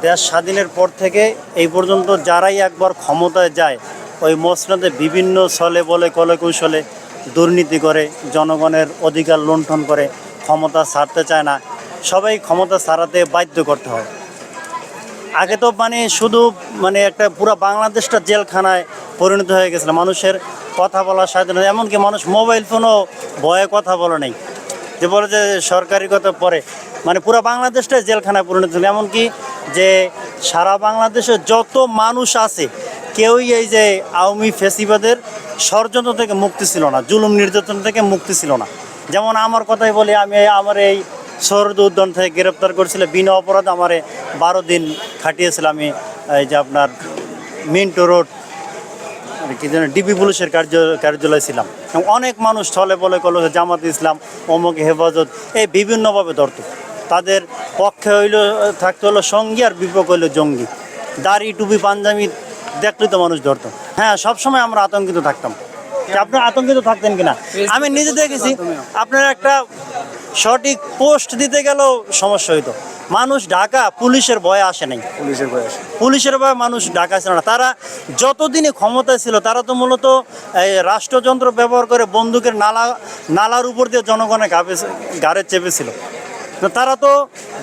দেশ স্বাধীনের পর থেকে এই পর্যন্ত যারাই একবার ক্ষমতায় যায় ওই মসনদে বিভিন্ন ছলে বলে কলে কৌশলে দুর্নীতি করে, জনগণের অধিকার লুণ্ঠন করে, ক্ষমতা ছাড়তে চায় না, সবাই ক্ষমতা ছাড়াতে বাধ্য করতে হয়। আগে তো শুধু একটা পুরো বাংলাদেশটা জেলখানায় পরিণত হয়ে গেছিলো, মানুষের কথা বলার স্বাধীনতা, এমনকি মানুষ মোবাইল ফোনও ভয়ে কথা বলে নেই, যে বলে যে সরকারি কথা পরে পুরো বাংলাদেশটাই জেলখানায় পরিণত হলো। এমনকি যে সারা বাংলাদেশে যত মানুষ আছে কেউই এই যে আওয়ামী ফ্যাসিবাদের ষড়যন্ত্র থেকে মুক্তি ছিল না, জুলুম নির্যাতন থেকে মুক্তি ছিল না। যেমন আমার কথাই বলি, আমার এই শহীদ উদ্যান থেকে গ্রেপ্তার করেছিল বিনা অপরাধে, আমারে 12 দিন খাটিয়েছিল। আমি এই যে আপনার মিন্টো রোড কি যেন ডিবি পুলিশের কার্যালয় ছিলাম। অনেক মানুষ ছলে বলে কল জামাত ইসলাম, অমুক হেফাজত, এই বিভিন্নভাবে ধরত। তাদের পক্ষে থাকতে হলো সঙ্গী, আর বিপক্ষে হইলো জঙ্গি। দাড়ি টুপি পাঞ্জাবি দেখলে তো মানুষ ধরতো। হ্যাঁ, সবসময় আমরা আতঙ্কিত থাকতাম। আপনারা আতঙ্কিত থাকতেন কিনা? আমি নিজে দেখেছি, আপনার একটা সঠিক পোস্ট দিতে গেলেও সমস্যা হইতো। মানুষ ঢাকা পুলিশের ভয়ে আসে নাই, পুলিশের ভয়ে মানুষ ঢাকা ছিল না। তারা যতদিনে ক্ষমতায় ছিল তারা তো মূলত এই রাষ্ট্রযন্ত্র ব্যবহার করে বন্দুকের নালার উপর দিয়ে জনগণের ঘাড়ে চেপেছিল। তারা তো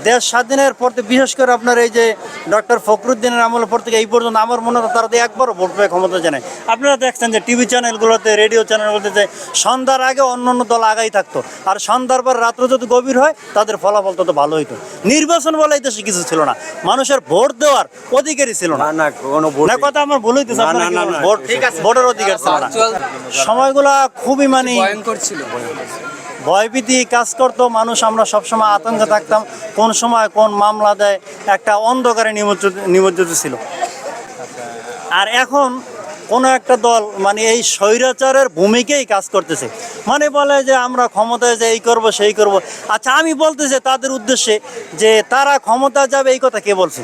দেশ স্বাধীনের পর থেকে, বিশেষ করে আপনার এই যে ডক্টর ফখরুদ্দিনের আমলের পর থেকে এই পর্যন্ত আমার মনে হয় তারা তো একবারও ভোট পেয়ে ক্ষমতা জানায়। আপনারা দেখছেন যে টিভি চ্যানেলগুলোতে, রেডিও চ্যানেলগুলোতে যে সন্ধ্যার আগে অন্য অন্য দল আগাই থাকতো, আর সন্ধ্যার পর রাত্র যত গভীর হয় তাদের ফলাফল তত ভালো হইতো। নির্বাচন বলে এই দেশে কিছু ছিল না, মানুষের ভোট দেওয়ার অধিকারই ছিল না। কথা আমার ভুল হইতেছে, ভোটের অধিকার ছিল না। সময়গুলা খুবই ভয়ঙ্কর ছিল, ভয়ভীতি কাজ করতো মানুষ। আমরা সবসময় আতঙ্কে থাকতাম, কোন সময় কোন মামলা দেয়, একটা অন্ধকারে নিমজ্জিত ছিল। আর এখন কোনো একটা দল এই স্বৈরাচারের ভূমিকেই কাজ করতেছে, বলে যে আমরা ক্ষমতায় যে এই করব সেই করব। আচ্ছা, আমি বলতেছি তাদের উদ্দেশ্যে যে তারা ক্ষমতায় যাবে এই কথা কে বলছে?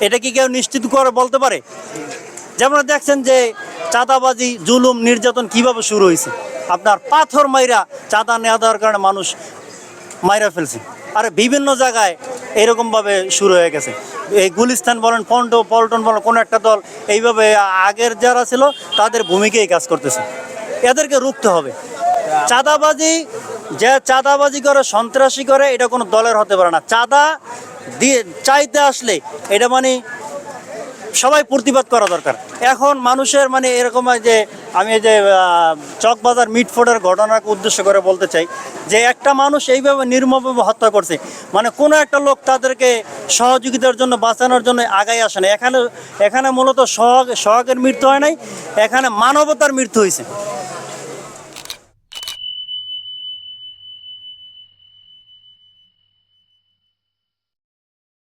এটা কি কেউ নিশ্চিত করে বলতে পারে? যেমন দেখছেন যে চাঁদাবাজি, জুলুম, নির্যাতন কিভাবে শুরু হয়েছে। আপনার পাথর মাইরা চাঁদা নেওয়া দেওয়ার কারণে মানুষ মাইরা ফেলছে। আর বিভিন্ন জায়গায় এরকমভাবে শুরু হয়ে গেছে। এই গুলিস্তান বলেন, পল্টন বলেন, কোনো একটা দল এইভাবে আগের যারা ছিল তাদের ভূমিকাই কাজ করতেছে। এদেরকে রুখতে হবে। চাঁদাবাজি করে, সন্ত্রাসী করে, এটা কোনো দলের হতে পারে না। চাঁদা দিয়ে চাইতে আসলে এটা সবাই প্রতিবাদ করা দরকার। এখন মানুষের এরকম যে আমি এই যে চকবাজার মিটফোর্ডের ঘটনাকে উদ্দেশ্য করে বলতে চাই যে একটা মানুষ এইভাবে নির্মমভাবে হত্যা করছে, কোনো একটা লোক তাদেরকে সহযোগিতার জন্য, বাঁচানোর জন্য আগাই আসে না। এখানে মূলত সোহাগের মৃত্যু হয় নাই, এখানে মানবতার মৃত্যু হয়েছে।